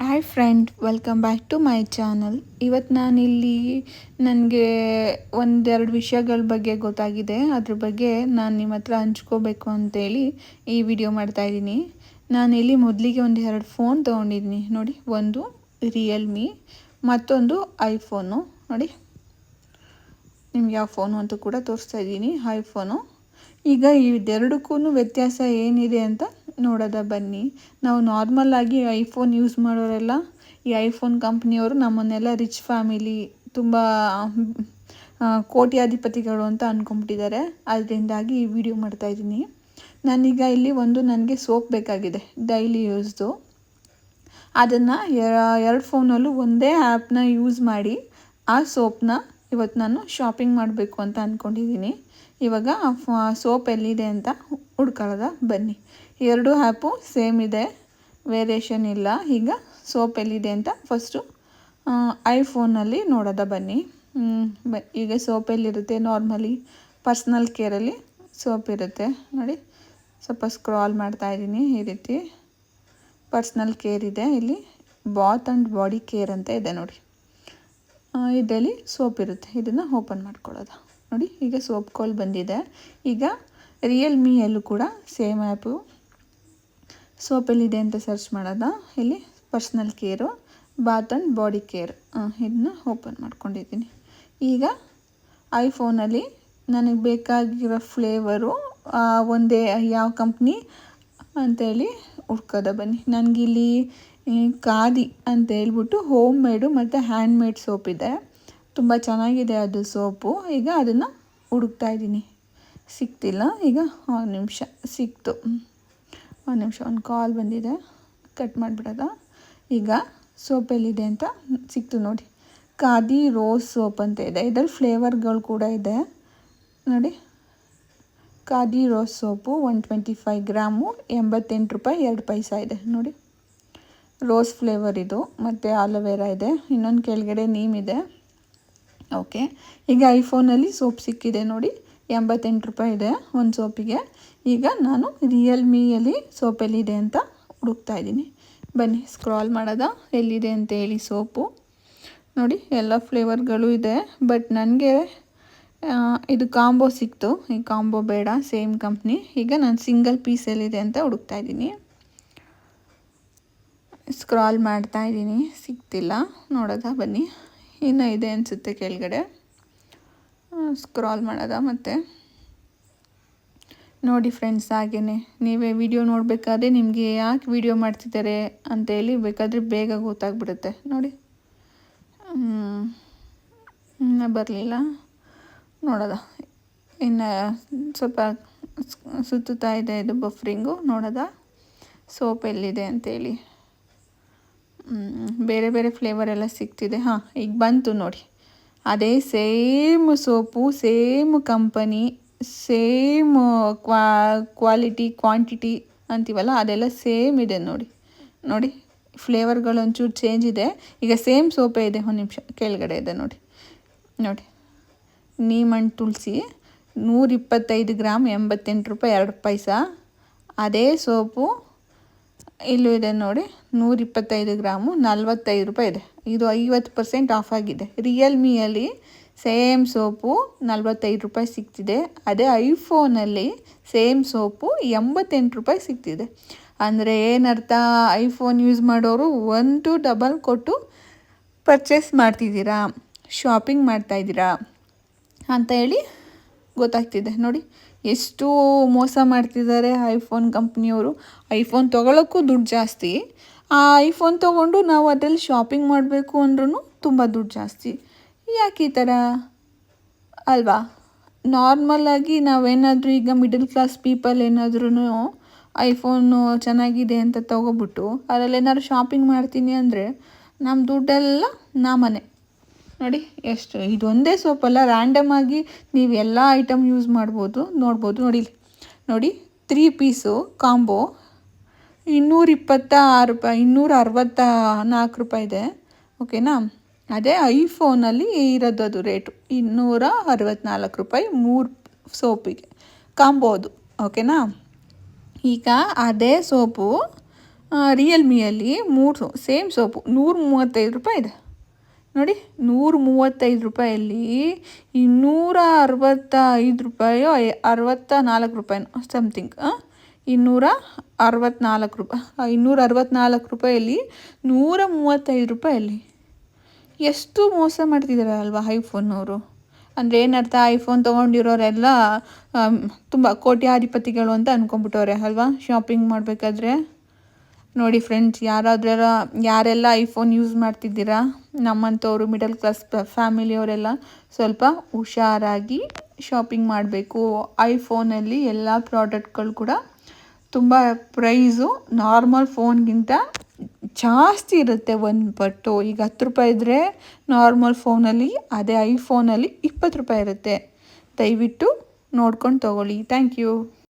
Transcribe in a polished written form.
Hi friend, welcome back to my channel. ಇವತ್ತು ನಾನಿಲ್ಲಿ ನನಗೆ ಒಂದೆರಡು ವಿಷಯಗಳ ಬಗ್ಗೆ ಗೊತ್ತಾಗಿದೆ. ಅದ್ರ ಬಗ್ಗೆ ನಾನು ನಿಮ್ಮ ಹತ್ರ ಹಂಚ್ಕೋಬೇಕು ಅಂತೇಳಿ ಈ ವಿಡಿಯೋ ಮಾಡ್ತಾಯಿದ್ದೀನಿ. ನಾನಿಲ್ಲಿ ಮೊದಲಿಗೆ ಒಂದು ಎರಡು ಫೋನ್ ತೊಗೊಂಡಿದ್ದೀನಿ ನೋಡಿ. ಒಂದು ರಿಯಲ್ಮಿ, ಮತ್ತೊಂದು ಐಫೋನು. ನೋಡಿ, ನಿಮ್ಗೆ ಯಾವ ಫೋನು ಅಂತ ಕೂಡ ತೋರಿಸ್ತಾ ಇದ್ದೀನಿ, ಐಫೋನು. ಈಗ ಇದೆರಡಕ್ಕೂ ವ್ಯತ್ಯಾಸ ಏನಿದೆ ಅಂತ ನೋಡೋದ ಬನ್ನಿ. ನಾವು ನಾರ್ಮಲ್ಲಾಗಿ ಐಫೋನ್ ಯೂಸ್ ಮಾಡೋರೆಲ್ಲ ಈ ಐಫೋನ್ ಕಂಪ್ನಿಯವರು ನಮ್ಮನ್ನೆಲ್ಲ ರಿಚ್ ಫ್ಯಾಮಿಲಿ, ತುಂಬ ಕೋಟ್ಯಾಧಿಪತಿಗಳು ಅಂತ ಅಂದ್ಕೊಂಬಿಟ್ಟಿದ್ದಾರೆ. ಅದರಿಂದಾಗಿ ಈ ವಿಡಿಯೋ ಮಾಡ್ತಾಯಿದ್ದೀನಿ. ನಾನೀಗ ಇಲ್ಲಿ ನನಗೆ ಸೋಪ್ ಬೇಕಾಗಿದೆ ಡೈಲಿ ಯೂಸ್ದು. ಅದನ್ನು ಎರಡು ಫೋನಲ್ಲೂ ಒಂದೇ ಆ್ಯಪ್ನ ಯೂಸ್ ಮಾಡಿ ಆ ಸೋಪ್ನ ಇವತ್ತು ನಾನು ಶಾಪಿಂಗ್ ಮಾಡಬೇಕು ಅಂತ ಅಂದ್ಕೊಂಡಿದ್ದೀನಿ. ಇವಾಗ ಸೋಪ್ ಎಲ್ಲಿದೆ ಅಂತ ಹುಡ್ಕೊಳ್ಳೋದ ಬನ್ನಿ. ಎರಡು ಆ್ಯಪು ಸೇಮ್ ಇದೆ, ವೇರಿಯೇಷನ್ ಇಲ್ಲ. ಈಗ ಸೋಪ್ ಎಲ್ಲಿದೆ ಅಂತ ಫಸ್ಟು ಐಫೋನಲ್ಲಿ ನೋಡೋದ ಬನ್ನಿ. ಈಗ ಸೋಪ್ ಎಲ್ಲಿರುತ್ತೆ, ನಾರ್ಮಲಿ ಪರ್ಸ್ನಲ್ ಕೇರಲ್ಲಿ ಸೋಪ್ ಇರುತ್ತೆ ನೋಡಿ. ಸ್ವಲ್ಪ ಸ್ಕ್ರಾಲ್ ಮಾಡ್ತಾಯಿದ್ದೀನಿ. ಈ ರೀತಿ ಪರ್ಸ್ನಲ್ ಕೇರ್ ಇದೆ, ಇಲ್ಲಿ ಬಾತ್ ಆ್ಯಂಡ್ ಬಾಡಿ ಕೇರ್ ಅಂತ ಇದೆ ನೋಡಿ. ಇದರಲ್ಲಿ ಸೋಪ್ ಇರುತ್ತೆ, ಇದನ್ನು ಓಪನ್ ಮಾಡ್ಕೊಳ್ಳೋದು ನೋಡಿ. ಈಗ ಸೋಪ್ ಕಾಲ್ ಬಂದಿದೆ. ಈಗ ರಿಯಲ್ಮಿಯಲ್ಲೂ ಕೂಡ ಸೇಮ್ ಆ್ಯಪು. ಸೋಪಲ್ಲಿದೆ ಅಂತ ಸರ್ಚ್ ಮಾಡೋದ. ಇಲ್ಲಿ personal care, bath and body care, ಇದನ್ನ ಓಪನ್ ಮಾಡ್ಕೊಂಡಿದ್ದೀನಿ. ಈಗ ಐಫೋನಲ್ಲಿ ನನಗೆ ಬೇಕಾಗಿರೋ ಫ್ಲೇವರು ಒಂದೇ, ಯಾವ ಕಂಪ್ನಿ ಅಂತೇಳಿ ಹುಡ್ಕೋದ ಬನ್ನಿ. ನನಗಿಲ್ಲಿ ಖಾದಿ ಅಂತ ಹೇಳ್ಬಿಟ್ಟು ಹೋಮ್ ಮೇಡು ಮತ್ತು ಹ್ಯಾಂಡ್ ಮೇಡ್ ಸೋಪ್ ಇದೆ. ತುಂಬ ಚೆನ್ನಾಗಿದೆ ಅದು ಸೋಪು. ಈಗ ಅದನ್ನು ಹುಡುಕ್ತಾ ಇದ್ದೀನಿ, ಸಿಗ್ತಿಲ್ಲ. ಈಗ ಒಂದು ನಿಮಿಷ ಸಿಕ್ತು. ಒಂದು ನಿಮಿಷ, ಒಂದು ಕಾಲ್ ಬಂದಿದೆ, ಕಟ್ ಮಾಡಿಬಿಡೋದ. ಈಗ ಸೋಪೆಲ್ಲಿದೆ ಅಂತ ಸಿಕ್ತು ನೋಡಿ. ಖಾದಿ ರೋಸ್ ಸೋಪ್ ಅಂತ ಇದೆ. ಇದರಲ್ಲಿ ಫ್ಲೇವರ್ಗಳು ಕೂಡ ಇದೆ ನೋಡಿ. ಖಾದಿ ರೋಸ್ ಸೋಪು 125 ಗ್ರಾಮು, 88 ರೂಪಾಯಿ 2 ಪೈಸಾ ಇದೆ ನೋಡಿ. ರೋಸ್ ಫ್ಲೇವರ್ ಇದು, ಮತ್ತು ಆಲೋವೆರಾ ಇದೆ, ಇನ್ನೊಂದು ಕೆಳಗಡೆ ನೀಮ್ ಇದೆ. ಓಕೆ, ಈಗ ಐಫೋನಲ್ಲಿ ಸೋಪ್ ಸಿಕ್ಕಿದೆ ನೋಡಿ. 88 ರೂಪಾಯಿ ಇದೆ ಒಂದು ಸೋಪಿಗೆ. ಈಗ ನಾನು ರಿಯಲ್ಮಿಯಲ್ಲಿ ಸೋಪ್ ಎಲ್ಲಿದೆ ಅಂತ ಹುಡುಕ್ತಾ ಇದ್ದೀನಿ. ಬನ್ನಿ ಸ್ಕ್ರಾಲ್ ಮಾಡೋದ, ಎಲ್ಲಿದೆ ಅಂತ ಹೇಳಿ ಸೋಪು ನೋಡಿ. ಎಲ್ಲ ಫ್ಲೇವರ್ಗಳು ಇದೆ, ಬಟ್ ನನಗೆ ಇದು ಕಾಂಬೋ ಸಿಕ್ತು. ಈ ಕಾಂಬೋ ಬೇಡ, ಸೇಮ್ ಕಂಪ್ನಿ. ಈಗ ನಾನು ಸಿಂಗಲ್ ಪೀಸಲ್ಲಿದೆ ಅಂತ ಹುಡುಕ್ತಾ ಇದ್ದೀನಿ. ಸ್ಕ್ರಾಲ್ ಮಾಡ್ತಾ ಇದ್ದೀನಿ, ಸಿಗ್ತಿಲ್ಲ. ನೋಡೋದಾ ಬನ್ನಿ. ಇನ್ನೂ ಇದೆ ಅನಿಸುತ್ತೆ ಕೆಳಗಡೆ. ಸ್ಕ್ರಾಲ್ ಮಾಡೋದ ಮತ್ತೆ ನೋಡಿ ಫ್ರೆಂಡ್ಸ್. ಹಾಗೇ ನೀವೇ ವಿಡಿಯೋ ನೋಡಬೇಕಾದ್ರೆ ನಿಮಗೆ ಯಾಕೆ ವಿಡಿಯೋ ಮಾಡ್ತಿದ್ದಾರೆ ಅಂತೇಳಿ ಬೇಕಾದರೆ ಬೇಗ ಗೊತ್ತಾಗ್ಬಿಡುತ್ತೆ ನೋಡಿ. ಇನ್ನೂ ಬರಲಿಲ್ಲ ನೋಡೋದ. ಇನ್ನು ಸ್ವಲ್ಪ ಸುತ್ತುತ್ತಾ ಇದೆ ಇದು ಬಫರಿಂಗು. ನೋಡೋದ ಸೋಪ್ ಎಲ್ಲಿದೆ ಅಂತೇಳಿ. ಬೇರೆ ಬೇರೆ ಫ್ಲೇವರ್ ಎಲ್ಲ ಸಿಗ್ತಿದೆ. ಹಾಂ, ಈಗ ಬಂತು ನೋಡಿ. ಅದೇ same soap, same company, same quality, quantity ಅಂತೀವಲ್ಲ, ಅದೆಲ್ಲ ಸೇಮ್ ಇದೆ ನೋಡಿ. ನೋಡಿ, ಫ್ಲೇವರ್ಗಳು ಒಂಚೂರು ಚೇಂಜ್ ಇದೆ. ಈಗ ಸೇಮ್ ಸೋಪೇ ಇದೆ. ಒಂದು ನಿಮಿಷ, ಕೆಳಗಡೆ ಇದೆ ನೋಡಿ. ನೋಡಿ, ನೀಮ್ ಆ್ಯಂಡ್ ತುಳಸಿ 125 ಗ್ರಾಮ್, 88 ರೂಪಾಯಿ 2 ಪೈಸಾ. ಅದೇ ಸೋಪು ಇಲ್ಲೂ ಇದೆ ನೋಡಿ. 125 ಗ್ರಾಮು 45 ರೂಪಾಯಿ ಇದೆ. ಇದು 50% ಆಫ್ ಆಗಿದೆ. ರಿಯಲ್ಮಿಯಲ್ಲಿ ಸೇಮ್ ಸೋಪು 45 ರೂಪಾಯಿ ಸಿಗ್ತಿದೆ. ಅದೇ ಐಫೋನಲ್ಲಿ ಸೇಮ್ ಸೋಪು 88 ರೂಪಾಯಿ ಸಿಗ್ತಿದೆ. ಅಂದರೆ ಏನರ್ಥ, ಐಫೋನ್ ಯೂಸ್ ಮಾಡೋರು 1 to 2 ಕೊಟ್ಟು ಪರ್ಚೇಸ್ ಮಾಡ್ತಿದ್ದೀರಾ, ಶಾಪಿಂಗ್ ಮಾಡ್ತಾಯಿದ್ದೀರಾ ಅಂತ ಹೇಳಿ ಗೊತ್ತಾಗ್ತಿದೆ ನೋಡಿ. ಎಷ್ಟು ಮೋಸ ಮಾಡ್ತಿದ್ದಾರೆ ಐಫೋನ್ ಕಂಪ್ನಿಯವರು. ಐಫೋನ್ ತೊಗೊಳಕ್ಕೂ ದುಡ್ಡು ಜಾಸ್ತಿ. ಆ ಐಫೋನ್ ತೊಗೊಂಡು ನಾವು ಅದರಲ್ಲಿ ಶಾಪಿಂಗ್ ಮಾಡಬೇಕು ಅಂದ್ರೂ ತುಂಬ ದುಡ್ಡು ಜಾಸ್ತಿ. ಯಾಕೆ ಈ ಥರ ಅಲ್ವಾ? ನಾರ್ಮಲಾಗಿ ನಾವೇನಾದರೂ ಈಗ ಮಿಡಲ್ ಕ್ಲಾಸ್ ಪೀಪಲ್ ಏನಾದ್ರೂ ಐಫೋನು ಚೆನ್ನಾಗಿದೆ ಅಂತ ತೊಗೊಬಿಟ್ಟು ಅದರಲ್ಲಿ ಏನಾದ್ರು ಶಾಪಿಂಗ್ ಮಾಡ್ತೀನಿ ಅಂದರೆ ನಮ್ಮ ದುಡ್ಡೆಲ್ಲ ನಾಮನೆ ನೋಡಿ. ಎಷ್ಟು ಇದೊಂದೇ ಸೋಪಲ್ಲ, ರ್ಯಾಂಡಮ್ ಆಗಿ ನೀವು ಎಲ್ಲ ಐಟಮ್ ಯೂಸ್ ಮಾಡ್ಬೋದು, ನೋಡ್ಬೋದು ನೋಡಿ. ನೋಡಿ, 3 ಪೀಸು ಕಾಂಬೋ 226 ರೂಪಾಯಿ, 264 ರೂಪಾಯಿ ಇದೆ. ಓಕೆನಾ? ಅದೇ ಐಫೋನಲ್ಲಿ ಇರೋದು ಅದು ರೇಟು 264 ರೂಪಾಯಿ 3 ಸೋಪಿಗೆ ಕಾಂಬೋ ಅದು. ಓಕೆನಾ? ಈಗ ಅದೇ ಸೋಪು ರಿಯಲ್ಮಿಯಲ್ಲಿ 3 ಸೇಮ್ ಸೋಪು 135 ಇದೆ ನೋಡಿ. 135 265 64 ಸಮಥಿಂಗ್. 264 135 ಎಷ್ಟು ಮೋಸ ಮಾಡ್ತಿದ್ದಾರೆ ಅಲ್ವಾ ಐಫೋನವರು. ಅಂದರೆ ಏನರ್ಥ, ಐಫೋನ್ ತೊಗೊಂಡಿರೋರೆಲ್ಲ ತುಂಬ ಕೋಟ್ಯಾಧಿಪತಿಗಳು ಅಂತ ಅಂದ್ಕೊಂಬಿಟ್ಟವ್ರೆ ಅಲ್ವಾ ಶಾಪಿಂಗ್ ಮಾಡಬೇಕಾದ್ರೆ. ನೋಡಿ ಫ್ರೆಂಡ್ಸ್, ಯಾರೆಲ್ಲ ಐಫೋನ್ ಯೂಸ್ ಮಾಡ್ತಿದ್ದೀರಾ, ನಮ್ಮಂಥವ್ರು ಮಿಡಲ್ ಕ್ಲಾಸ್ ಫ್ಯಾಮಿಲಿಯವರೆಲ್ಲ ಸ್ವಲ್ಪ ಹುಷಾರಾಗಿ ಶಾಪಿಂಗ್ ಮಾಡಬೇಕು. ಐಫೋನಲ್ಲಿ ಎಲ್ಲ ಪ್ರಾಡಕ್ಟ್ಗಳು ಕೂಡ ತುಂಬ ಪ್ರೈಸು ನಾರ್ಮಲ್ ಫೋನ್ಗಿಂತ ಜಾಸ್ತಿ ಇರುತ್ತೆ, ಒಂದು ಪಟ್ಟು. ಈಗ 10 ರೂಪಾಯಿ ಇದ್ದರೆ ನಾರ್ಮಲ್ ಫೋನಲ್ಲಿ, ಅದೇ ಐಫೋನಲ್ಲಿ 20 ರೂಪಾಯಿ ಇರುತ್ತೆ. ದಯವಿಟ್ಟು ನೋಡ್ಕೊಂಡು ತೊಗೊಳ್ಳಿ. Thank you.